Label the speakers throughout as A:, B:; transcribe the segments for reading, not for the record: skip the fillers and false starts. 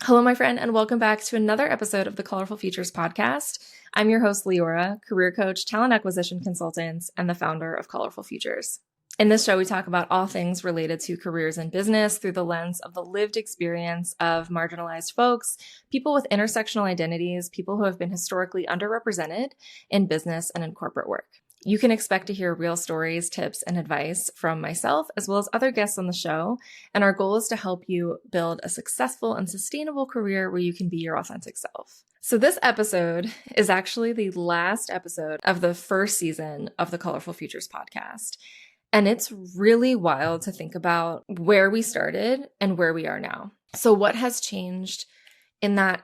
A: Hello, my friend, and welcome back to another episode of the Colorful Futures podcast. I'm your host, Leora, career coach, talent acquisition consultant, and the founder of Colorful Futures. In this show, we talk about all things related to careers and business through the lens of the lived experience of marginalized folks, people with intersectional identities, people who have been historically underrepresented in business and in corporate work. You can expect to hear real stories, tips, and advice from myself, as well as other guests on the show. And our goal is to help you build a successful and sustainable career where you can be your authentic self. So this episode is actually the last episode of the first season of the Colorful Futures podcast. And it's really wild to think about where we started and where we are now. So what has changed in that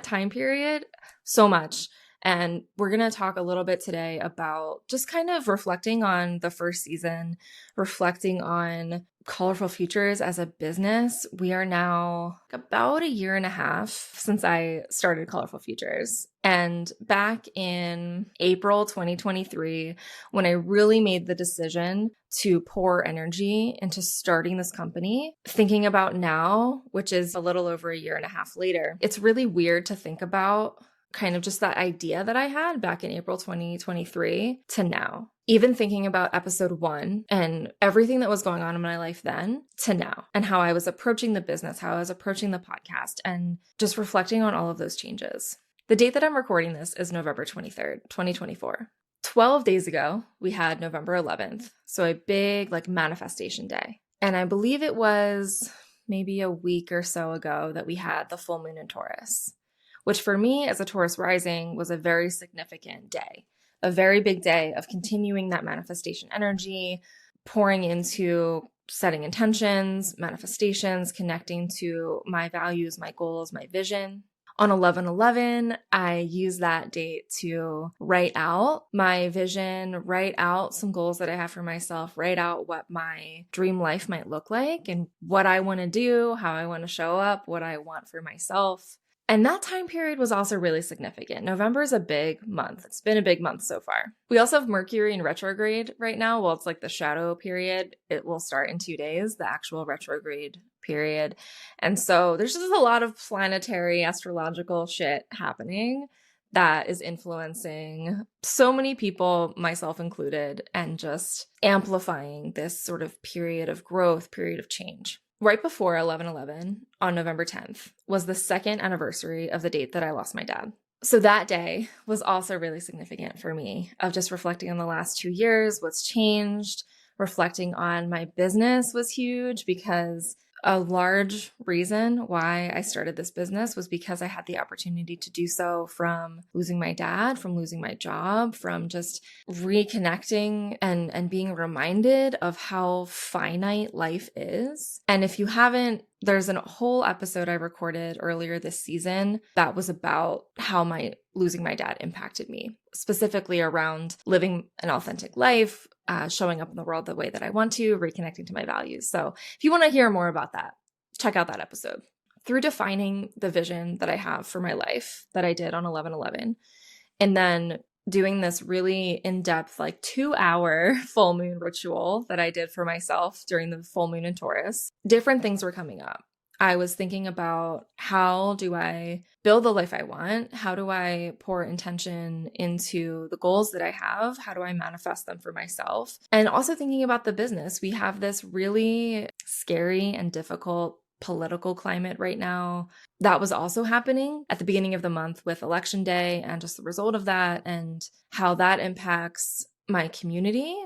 A: time period? So much. And we're going to talk a little bit today about just kind of reflecting on the first season, reflecting on Colorful Futures as a business. We are now about a year and a half since I started Colorful Futures. And back in April 2023, when I really made the decision to pour energy into starting this company, thinking about now, which is a little over a year and a half later, it's really weird to think about kind of just that idea that I had back in April 2023 to now. Even thinking about episode 1 and everything that was going on in my life then to now, and how I was approaching the business, how I was approaching the podcast, and just reflecting on all of those changes. The date that I'm recording this is November 23rd, 2024. 12 days ago, we had November 11th. So a big manifestation day. And I believe it was maybe a week or so ago that we had the full moon in Taurus, which for me as a Taurus rising was a very significant day, a very big day of continuing that manifestation energy, pouring into setting intentions, manifestations, connecting to my values, my goals, my vision. On 11/11, I use that date to write out my vision, write out some goals that I have for myself, write out what my dream life might look like and what I want to do, how I want to show up, what I want for myself. And that time period was also really significant. November is a big month. It's been a big month so far. We also have Mercury in retrograde right now. Well, it's like the shadow period. It will start in 2 days, the actual retrograde period. And so there's just a lot of planetary astrological shit happening that is influencing so many people, myself included, and just amplifying this sort of period of growth, period of change. Right before 11/11, on November 10th, was the second anniversary of the date that I lost my dad. So that day was also really significant for me, of just reflecting on the last 2 years, what's changed, reflecting on my business was huge, because a large reason why I started this business was because I had the opportunity to do so from losing my dad, from losing my job, from just reconnecting and being reminded of how finite life is. And if you haven't, there's a whole episode I recorded earlier this season that was about how losing my dad impacted me, specifically around living an authentic life, showing up in the world the way that I want to, reconnecting to my values. So if you want to hear more about that, check out that episode. Through defining the vision that I have for my life that I did on 11/11, and then doing this really in-depth 2-hour full moon ritual that I did for myself during the full moon in Taurus, different things were coming up. I was thinking about, how do I build the life I want? How do I pour intention into the goals that I have? How do I manifest them for myself? And also thinking about the business. We have this really scary and difficult political climate right now that was also happening at the beginning of the month with Election Day, and just the result of that, and how that impacts my community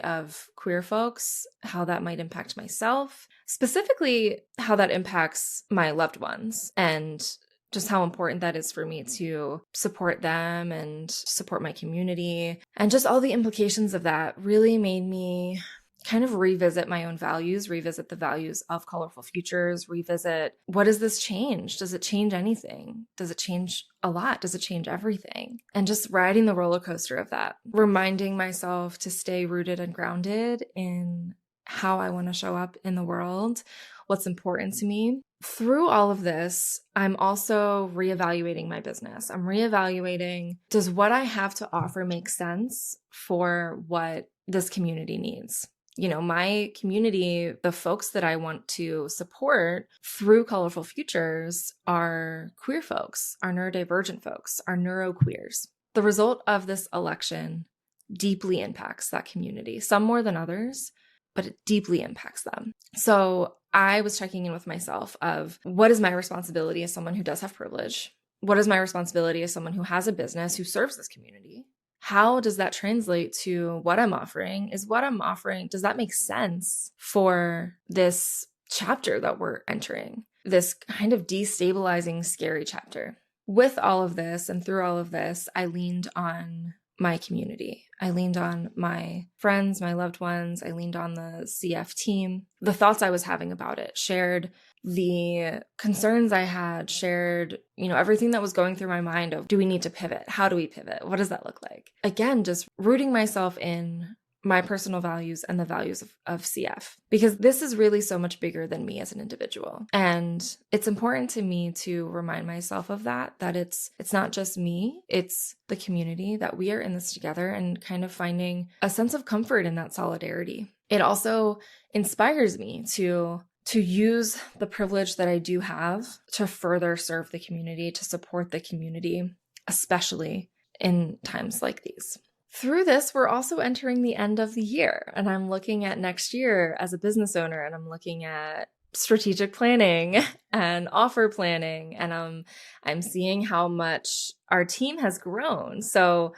A: of queer folks, how that might impact myself, specifically how that impacts my loved ones, and just how important that is for me to support them and support my community. And just all the implications of that really made me kind of revisit my own values, revisit the values of Colorful Futures, revisit, what does this change? Does it change anything? Does it change a lot? Does it change everything? And just riding the roller coaster of that, reminding myself to stay rooted and grounded in how I want to show up in the world, what's important to me. Through all of this, I'm also reevaluating my business. I'm reevaluating, does what I have to offer make sense for what this community needs? My community, the folks that I want to support through Colorful Futures are queer folks, are neurodivergent folks, are neuroqueers. The result of this election deeply impacts that community, some more than others, but it deeply impacts them. So I was checking in with myself of what is my responsibility as someone who does have privilege? What is my responsibility as someone who has a business who serves this community? How does that translate to what I'm offering? Does that make sense for this chapter that we're entering? This kind of destabilizing, scary chapter. With all of this and through all of this, I leaned on my community. I leaned on my friends, my loved ones. I leaned on the CF team. The thoughts I was having about it, shared the concerns I had, shared, everything that was going through my mind of, do we need to pivot? How do we pivot? What does that look like? Again, just rooting myself in my personal values and the values of CF, because this is really so much bigger than me as an individual. And it's important to me to remind myself of that it's not just me, it's the community, that we are in this together, and kind of finding a sense of comfort in that solidarity. It also inspires me to use the privilege that I do have to further serve the community, to support the community, especially in times like these. Through this, we're also entering the end of the year, and I'm looking at next year as a business owner, and I'm looking at strategic planning and offer planning, and I'm seeing how much our team has grown. So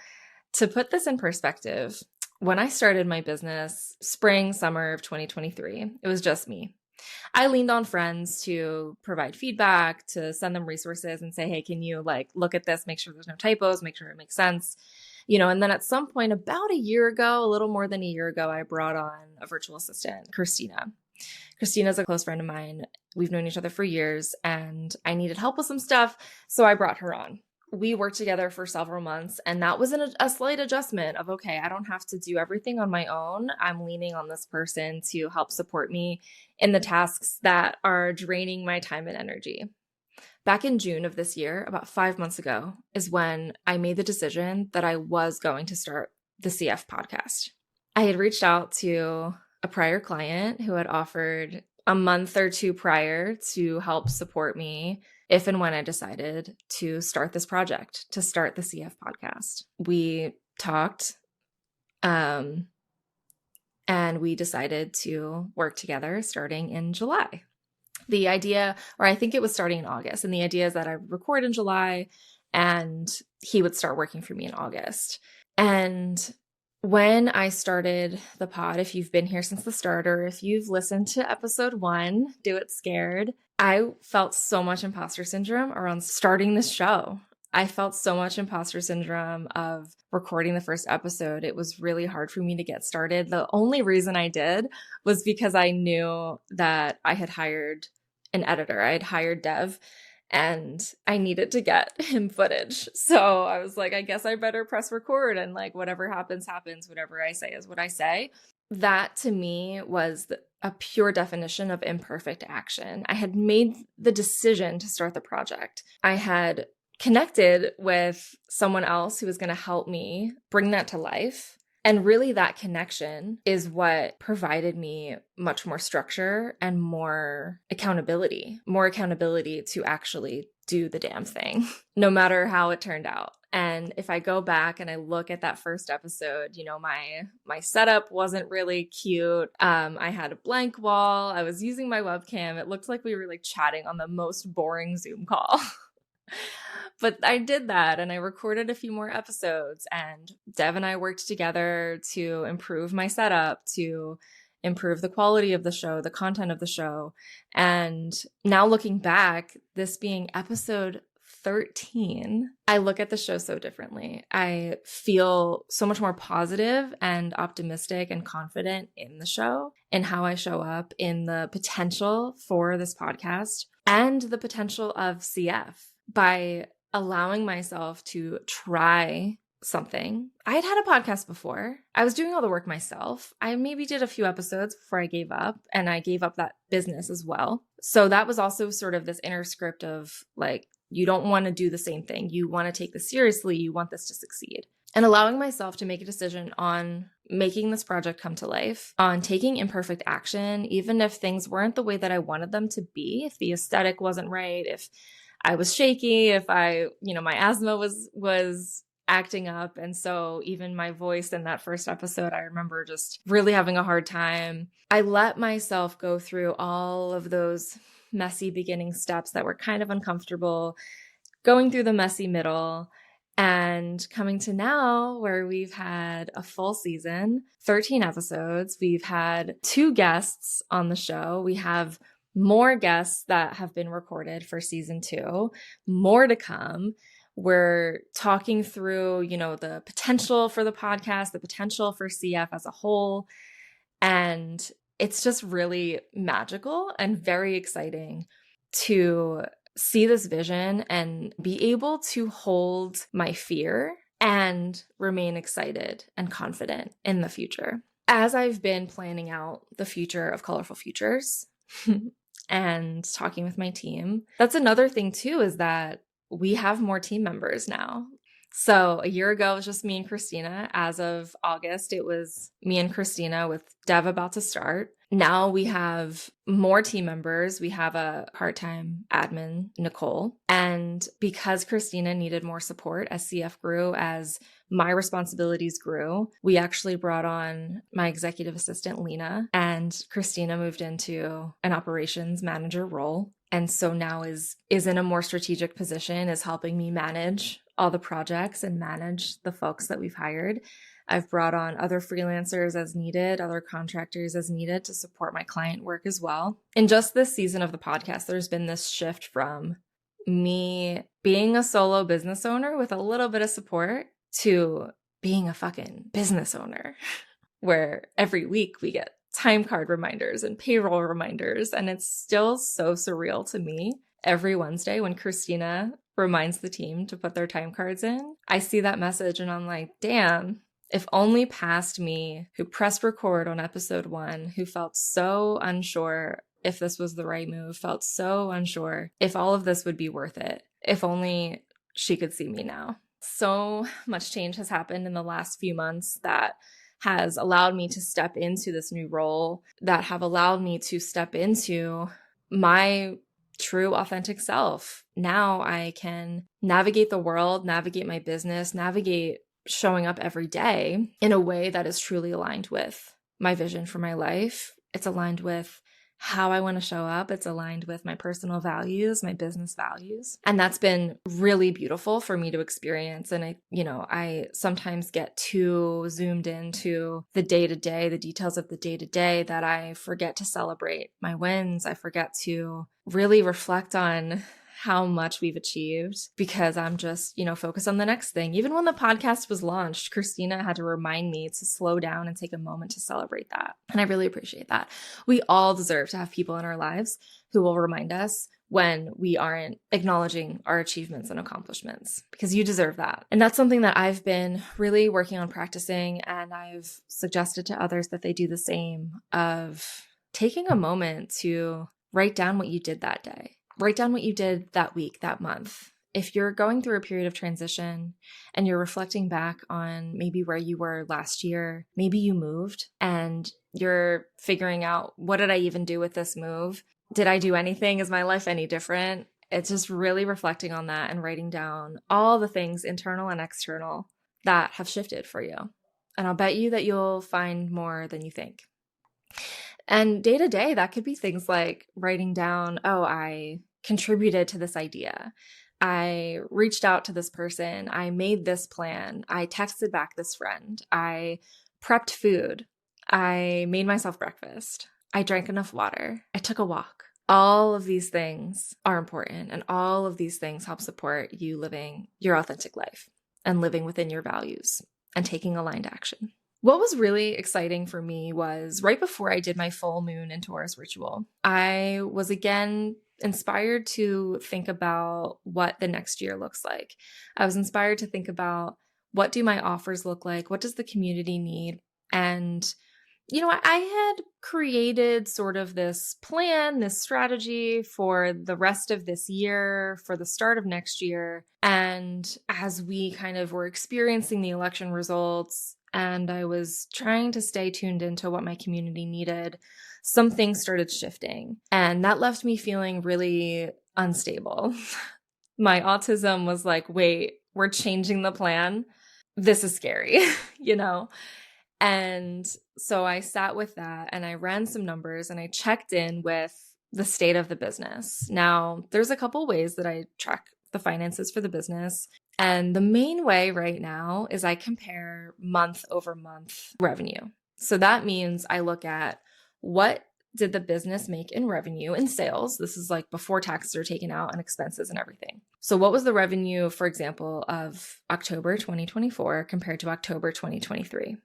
A: to put this in perspective, when I started my business, spring, summer of 2023, it was just me. I leaned on friends to provide feedback, to send them resources and say, hey, can you look at this, make sure there's no typos, make sure it makes sense. And then at some point, about a year ago, a little more than a year ago, I brought on a virtual assistant, Christina. Christina's a close friend of mine. We've known each other for years, and I needed help with some stuff, so I brought her on. We worked together for several months, and that was a slight adjustment of, okay, I don't have to do everything on my own. I'm leaning on this person to help support me in the tasks that are draining my time and energy. Back in June of this year, about 5 months ago, is when I made the decision that I was going to start the CF podcast. I had reached out to a prior client who had offered a month or two prior to help support me if and when I decided to start this project, to start the CF podcast. We talked, and we decided to work together starting in July. The idea, or I think it was starting in August, and the idea is that I would record in July and he would start working for me in August. And when I started the pod, if you've been here since the start, or if you've listened to episode 1, Do It Scared, I felt so much imposter syndrome around starting this show. I felt so much imposter syndrome of recording the first episode. It was really hard for me to get started. The only reason I did was because I knew that I had hired an editor. I had hired Dev, and I needed to get him footage. So I was like, I guess I better press record, and whatever happens, happens. Whatever I say is what I say. That to me was a pure definition of imperfect action. I had made the decision to start the project. I had connected with someone else who was going to help me bring that to life. And really that connection is what provided me much more structure and more accountability to actually do the damn thing, no matter how it turned out. And if I go back and I look at that first episode, my setup wasn't really cute. I had a blank wall. I was using my webcam. It looked like we were chatting on the most boring Zoom call. But I did that, and I recorded a few more episodes, and Dev and I worked together to improve my setup, to improve the quality of the show, the content of the show. And now looking back, this being episode 13, I look at the show so differently. I feel so much more positive and optimistic and confident in the show, in how I show up, in the potential for this podcast and the potential of CF. By allowing myself to try something. I had had a podcast before. I was doing all the work myself. I maybe did a few episodes before I gave up, and I gave up that business as well. So that was also sort of this inner script of you don't want to do the same thing. You want to take this seriously. You want this to succeed. And allowing myself to make a decision on making this project come to life, on taking imperfect action, even if things weren't the way that I wanted them to be, if the aesthetic wasn't right, if I was shaky, if my asthma was acting up. And so even my voice in that first episode, I remember just really having a hard time. I let myself go through all of those messy beginning steps that were kind of uncomfortable, going through the messy middle, and coming to now where we've had a full season, 13 episodes. We've had 2 guests on the show. We have more guests that have been recorded for season 2, more to come. We're talking through, the potential for the podcast, the potential for CF as a whole. And it's just really magical and very exciting to see this vision and be able to hold my fear and remain excited and confident in the future. As I've been planning out the future of Colorful Futures and talking with my team, that's another thing too, is that we have more team members now. So a year ago, it was just me and Christina. As of August, it was me and Christina with Dev about to start. Now we have more team members. We have a part-time admin, Nicole. And because Christina needed more support as CF grew, as my responsibilities grew, we actually brought on my executive assistant, Lena, and Christina moved into an operations manager role. And so now is in a more strategic position, is helping me manage all the projects and manage the folks that we've hired. I've brought on other freelancers as needed, other contractors as needed to support my client work as well. In just this season of the podcast, there's been this shift from me being a solo business owner with a little bit of support to being a fucking business owner, where every week we get time card reminders and payroll reminders. And it's still so surreal to me every Wednesday when Christina reminds the team to put their time cards in. I see that message and I'm like, damn, if only past me, who pressed record on episode 1, who felt so unsure if this was the right move, felt so unsure if all of this would be worth it, if only she could see me now. So much change has happened in the last few months that has allowed me to step into this new role, that have allowed me to step into my true authentic self. Now I can navigate the world, navigate my business, navigate showing up every day in a way that is truly aligned with my vision for my life. It's aligned with how I want to show up. It's aligned with my personal values, my business values. And that's been really beautiful for me to experience. And I sometimes get too zoomed into the day-to-day, the details of the day-to-day, that I forget to celebrate my wins. I forget to really reflect on how much we've achieved because I'm just, focused on the next thing. Even when the podcast was launched, Christina had to remind me to slow down and take a moment to celebrate that. And I really appreciate that. We all deserve to have people in our lives who will remind us when we aren't acknowledging our achievements and accomplishments, because you deserve that. And that's something that I've been really working on practicing. And I've suggested to others that they do the same, of taking a moment to write down what you did that day. Write down what you did that week, that month. If you're going through a period of transition and you're reflecting back on maybe where you were last year, maybe you moved and you're figuring out, what did I even do with this move? Did I do anything? Is my life any different? It's just really reflecting on that and writing down all the things, internal and external, that have shifted for you. And I'll bet you that you'll find more than you think. And day to day, that could be things like writing down, oh, I contributed to this idea. I reached out to this person. I made this plan. I texted back this friend. I prepped food. I made myself breakfast. I drank enough water. I took a walk. All of these things are important, and all of these things help support you living your authentic life and living within your values and taking aligned action. What was really exciting for me was right before I did my full moon in Taurus ritual, I was again inspired to think about what the next year looks like. I was inspired to think about, what do my offers look like? What does the community need? And, I had created sort of this plan, this strategy for the rest of this year, for the start of next year. And as we kind of were experiencing the election results, and I was trying to stay tuned into what my community needed, some things started shifting, and that left me feeling really unstable. My autism was like, wait, we're changing the plan. This is scary, you know? And so I sat with that and I ran some numbers and I checked in with the state of the business. Now, there's a couple ways that I track the finances for the business. And the main way right now is I compare month over month revenue. So that means I look at what did the business make in revenue and sales. This is like before taxes are taken out and expenses and everything. So what was the revenue, for example, of October 2024 compared to October 2023?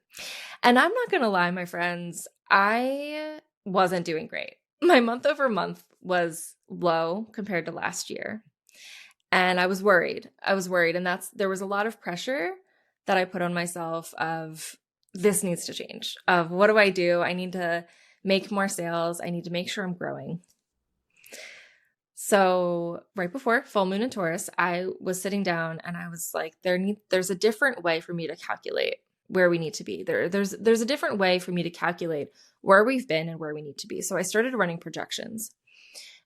A: And I'm not going to lie, my friends, I wasn't doing great. My month over month was low compared to last year. And I was worried. And there was a lot of pressure that I put on myself of this needs to change, of what do I do? I need to make more sales. I need to make sure I'm growing. So right before full moon in Taurus, I was sitting down and I was like, there's a different way for me to calculate where we need to be. There's a different way for me to calculate where we've been and where we need to be. So I started running projections.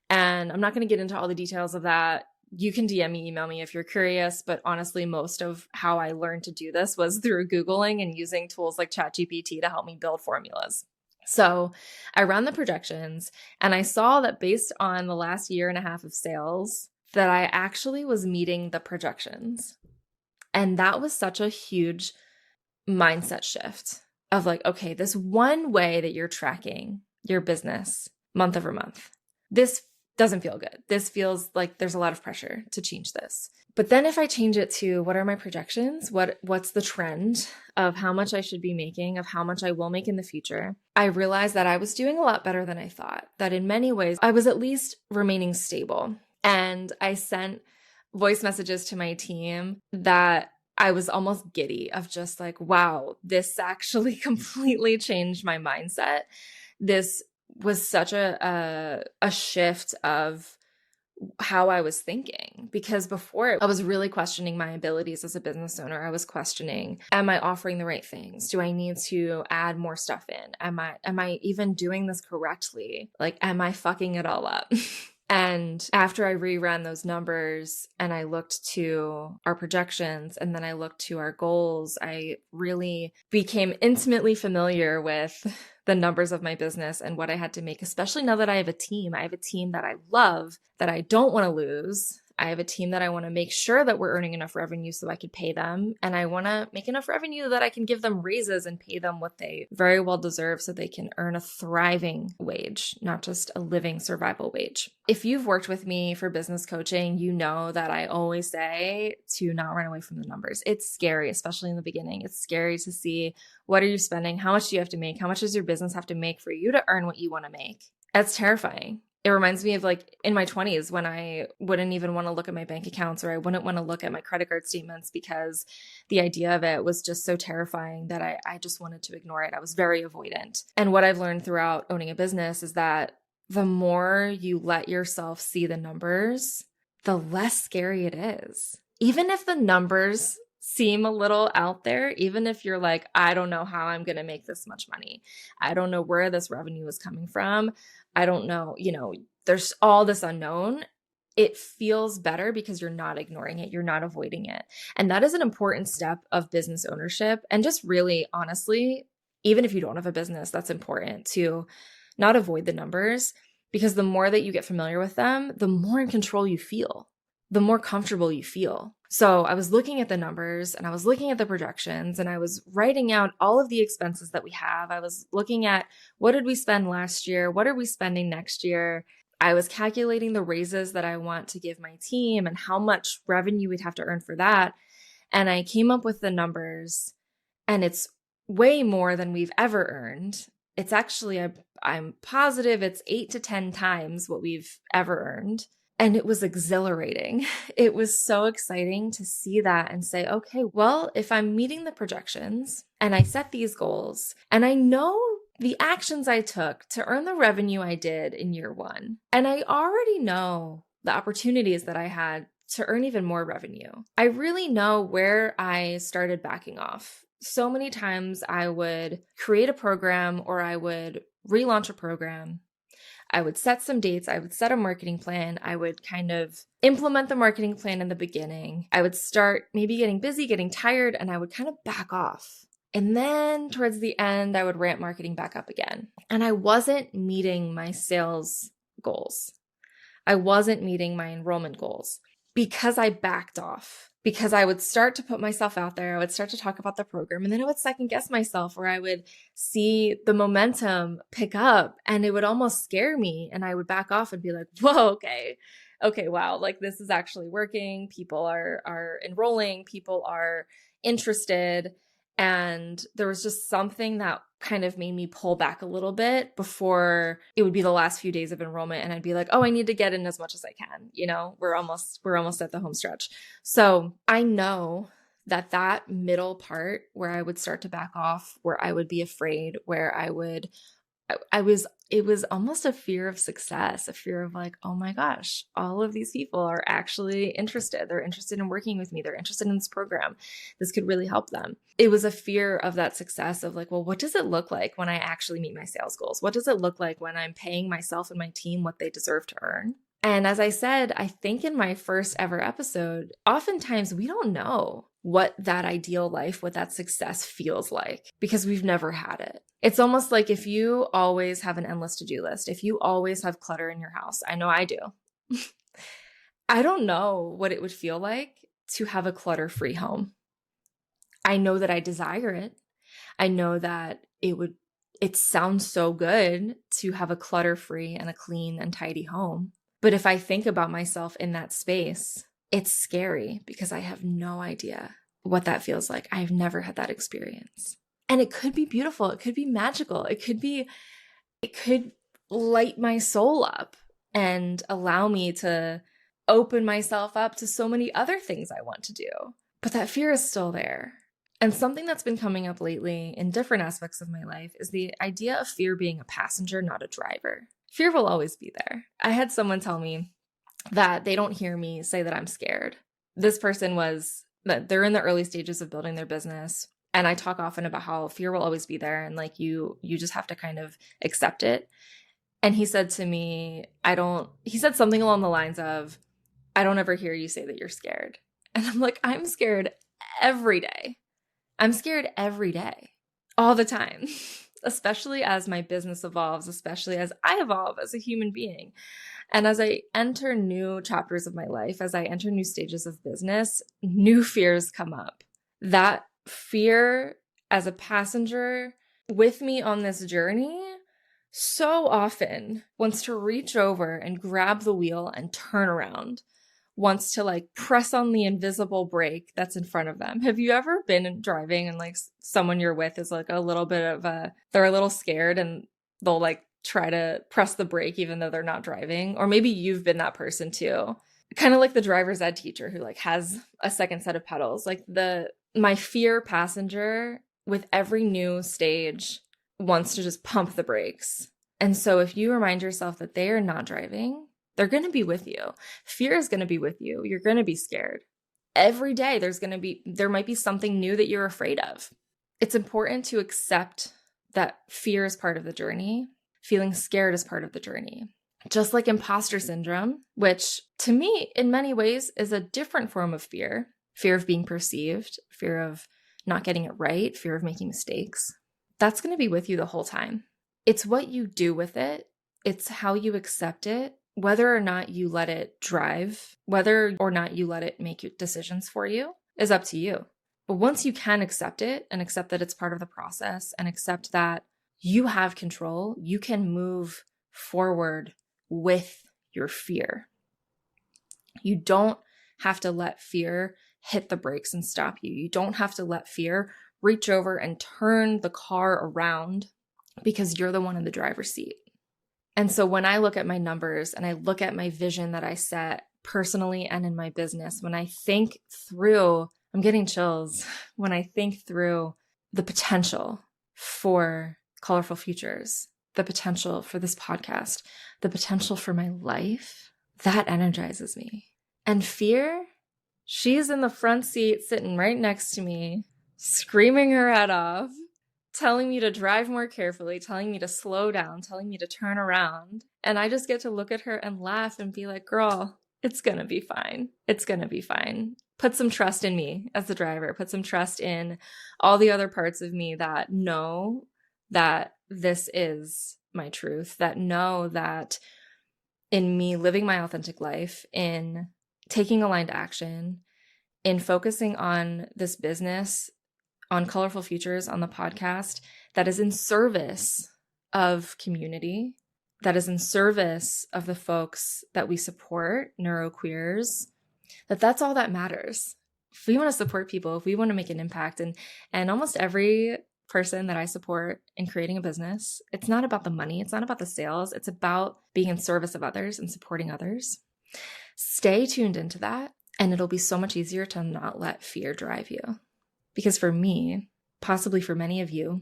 A: And I'm not going to get into all the details of that. You can DM me, email me if you're curious. But honestly, most of how I learned to do this was through Googling and using tools like ChatGPT to help me build formulas. So I ran the projections and I saw that based on the last year and a half of sales, that I actually was meeting the projections. And that was such a huge mindset shift of like, okay, this one way that you're tracking your business month over month, this doesn't feel good. This feels like there's a lot of pressure to change this. But then if I change it to what are my projections? What's the trend of how much I should be making, of how much I will make in the future? I realized that I was doing a lot better than I thought, that in many ways I was at least remaining stable. And I sent voice messages to my team that I was almost giddy of just like, wow, this actually completely changed my mindset. This was such a shift of how I was thinking, because before I was really questioning my abilities as a business owner. I was questioning, am I offering the right things? Do I need to add more stuff in? Am I even doing this correctly? Like, am I fucking it all up? And after I reran those numbers and I looked to our projections and then I looked to our goals, I really became intimately familiar with the numbers of my business and what I had to make, especially now that I have a team. I have a team that I love, that I don't want to lose. I have a team that I want to make sure that we're earning enough revenue so I could pay them. And I want to make enough revenue that I can give them raises and pay them what they very well deserve so they can earn a thriving wage, not just a living survival wage. If you've worked with me for business coaching, you know that I always say to not run away from the numbers. It's scary, especially in the beginning. It's scary to see, what are you spending? How much do you have to make? How much does your business have to make for you to earn what you want to make? That's terrifying. It reminds me of like in my 20s when I wouldn't even want to look at my bank accounts, or I wouldn't want to look at my credit card statements because the idea of it was just so terrifying that I just wanted to ignore it. I was very avoidant. And what I've learned throughout owning a business is that the more you let yourself see the numbers, the less scary it is. Even if the numbers seem a little out there, even if you're like, I don't know how I'm going to make this much money. I don't know where this revenue is coming from. I don't know, there's all this unknown. It feels better because you're not ignoring it. You're not avoiding it. And that is an important step of business ownership. And just really, honestly, even if you don't have a business, that's important to not avoid the numbers, because the more that you get familiar with them, the more in control you feel, the more comfortable you feel. So I was looking at the numbers and I was looking at the projections and I was writing out all of the expenses that we have. I was looking at, what did we spend last year? What are we spending next year? I was calculating the raises that I want to give my team and how much revenue we'd have to earn for that. And I came up with the numbers, and it's way more than we've ever earned. It's actually, I'm positive it's 8 to 10 times what we've ever earned. And it was exhilarating. It was so exciting to see that and say, okay, well, if I'm meeting the projections and I set these goals and I know the actions I took to earn the revenue I did in year one, and I already know the opportunities that I had to earn even more revenue, I really know where I started backing off so many times I would create a program or I would relaunch a program. I would set some dates. I would set a marketing plan. I would kind of implement the marketing plan in the beginning. I would start maybe getting busy, getting tired, and I would kind of back off. And then towards the end, I would ramp marketing back up again. And I wasn't meeting my sales goals. I wasn't meeting my enrollment goals because I backed off, because I would start to put myself out there. I would start to talk about the program, and then I would second guess myself, or I would see the momentum pick up and it would almost scare me. And I would back off and be like, whoa, okay, wow, like this is actually working. People are enrolling, people are interested. And there was just something that kind of made me pull back a little bit before it would be the last few days of enrollment. And I'd be like, oh, I need to get in as much as I can. You know, we're almost at the home stretch. So I know that middle part where I would start to back off, where I would be afraid, where it was almost a fear of success, a fear of like, oh my gosh, all of these people are actually interested. They're interested in working with me. They're interested in this program. This could really help them. It was a fear of that success of like, well, what does it look like when I actually meet my sales goals? What does it look like when I'm paying myself and my team what they deserve to earn? And as I said, I think in my first ever episode, oftentimes we don't know what that ideal life, what that success feels like because we've never had it. It's almost like if you always have an endless to-do list, if you always have clutter in your house, I know I do. I don't know what it would feel like to have a clutter-free home. I know that I desire it. I know that it sounds so good to have a clutter-free and a clean and tidy home. But if I think about myself in that space, it's scary because I have no idea what that feels like. I've never had that experience. And it could be beautiful. It could be magical. It could light my soul up and allow me to open myself up to so many other things I want to do. But that fear is still there. And something that's been coming up lately in different aspects of my life is the idea of fear being a passenger, not a driver. Fear will always be there. I had someone tell me that they don't hear me say that I'm scared. This person they're in the early stages of building their business. And I talk often about how fear will always be there. And like you just have to kind of accept it. And he said to me, he said something along the lines of, I don't ever hear you say that you're scared. And I'm like, I'm scared every day. I'm scared every day, all the time, especially as my business evolves, especially as I evolve as a human being. And as I enter new chapters of my life, as I enter new stages of business, new fears come up. That fear as a passenger with me on this journey so often wants to reach over and grab the wheel and turn around, wants to like press on the invisible brake that's in front of them. Have you ever been driving and like someone you're with is like a little bit of they're a little scared and they'll like try to press the brake even though they're not driving? Or maybe you've been that person too. Kind of like the driver's ed teacher who like has a second set of pedals. Like my fear passenger with every new stage wants to just pump the brakes. And so if you remind yourself that they are not driving, they're going to be with you. Fear is going to be with you. You're going to be scared. Every day there might be something new that you're afraid of. It's important to accept that fear is part of the journey. Feeling scared is part of the journey. Just like imposter syndrome, which to me in many ways is a different form of fear. Fear of being perceived, fear of not getting it right, fear of making mistakes. That's going to be with you the whole time. It's what you do with it. It's how you accept it. Whether or not you let it drive, whether or not you let it make decisions for you is up to you. But once you can accept it and accept that it's part of the process and accept that you have control, you can move forward with your fear. You don't have to let fear hit the brakes and stop you. You don't have to let fear reach over and turn the car around because you're the one in the driver's seat. And so when I look at my numbers and I look at my vision that I set personally and in my business, when I think through, I'm getting chills, when I think through the potential for Colorful Futures, the potential for this podcast, the potential for my life, that energizes me. And fear, she's in the front seat sitting right next to me, screaming her head off, telling me to drive more carefully, telling me to slow down, telling me to turn around. And I just get to look at her and laugh and be like, girl, it's going to be fine. It's going to be fine. Put some trust in me as the driver. Put some trust in all the other parts of me that know that this is my truth, that know that in me living my authentic life, in taking aligned action, in focusing on this business, on Colorful Futures, on the podcast, that is in service of community, that is in service of the folks that we support, neuroqueers, that's all that matters. If we want to support people, if we want to make an impact, and almost every person that I support in creating a business, it's not about the money, it's not about the sales, it's about being in service of others and supporting others. Stay tuned into that, and it'll be so much easier to not let fear drive you. Because for me, possibly for many of you,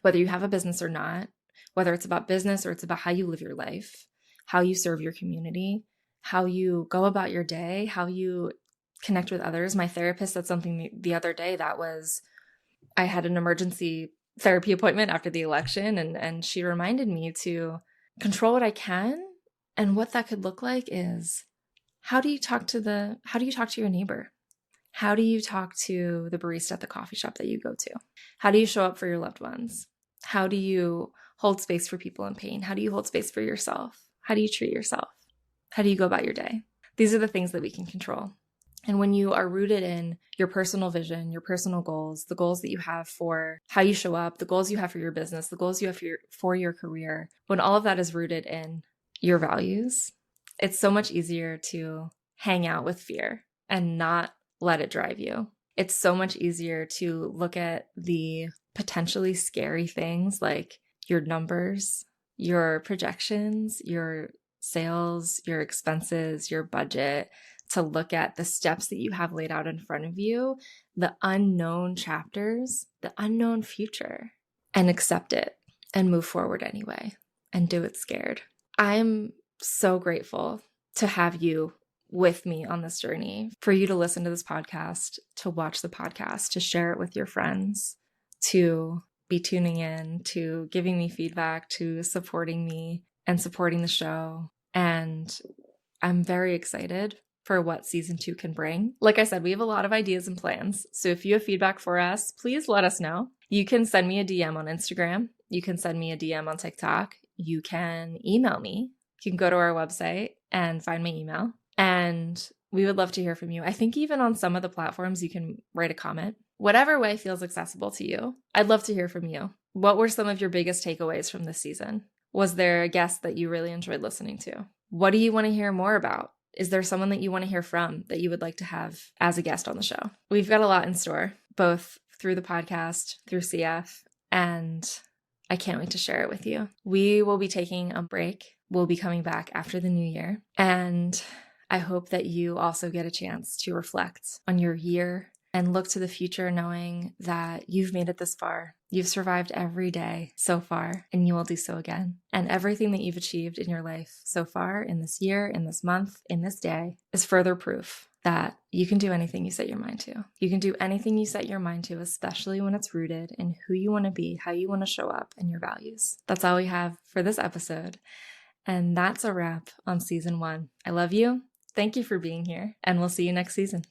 A: whether you have a business or not, whether it's about business or it's about how you live your life, how you serve your community, how you go about your day, how you connect with others. My therapist said something the other day that was, I had an emergency therapy appointment after the election, and she reminded me to control what I can. And what that could look like is, how do you talk to your neighbor? How do you talk to the barista at the coffee shop that you go to? How do you show up for your loved ones? How do you hold space for people in pain? How do you hold space for yourself? How do you treat yourself? How do you go about your day? These are the things that we can control. And when you are rooted in your personal vision, your personal goals, the goals that you have for how you show up, the goals you have for your business, the goals you have for your career, when all of that is rooted in your values, it's so much easier to hang out with fear and not let it drive you. It's so much easier to look at the potentially scary things like your numbers, your projections, your sales, your expenses, your budget, to look at the steps that you have laid out in front of you, the unknown chapters, the unknown future, and accept it and move forward anyway and do it scared. I'm so grateful to have you with me on this journey, for you to listen to this podcast, to watch the podcast, to share it with your friends, to be tuning in, to giving me feedback, to supporting me and supporting the show. And I'm very excited for what season 2 can bring. Like I said, we have a lot of ideas and plans. So if you have feedback for us, please let us know. You can send me a DM on Instagram. You can send me a DM on TikTok. You can email me. You can go to our website and find my email. And we would love to hear from you. I think even on some of the platforms, you can write a comment. Whatever way feels accessible to you, I'd love to hear from you. What were some of your biggest takeaways from this season? Was there a guest that you really enjoyed listening to? What do you want to hear more about? Is there someone that you want to hear from that you would like to have as a guest on the show? We've got a lot in store, both through the podcast, through CF, and I can't wait to share it with you. We will be taking a break. We'll be coming back after the new year. And I hope that you also get a chance to reflect on your year and look to the future knowing that you've made it this far. You've survived every day so far, and you will do so again. And everything that you've achieved in your life so far, in this year, in this month, in this day, is further proof that you can do anything you set your mind to. You can do anything you set your mind to, especially when it's rooted in who you want to be, how you want to show up, and your values. That's all we have for this episode. And that's a wrap on season 1. I love you. Thank you for being here, and we'll see you next season.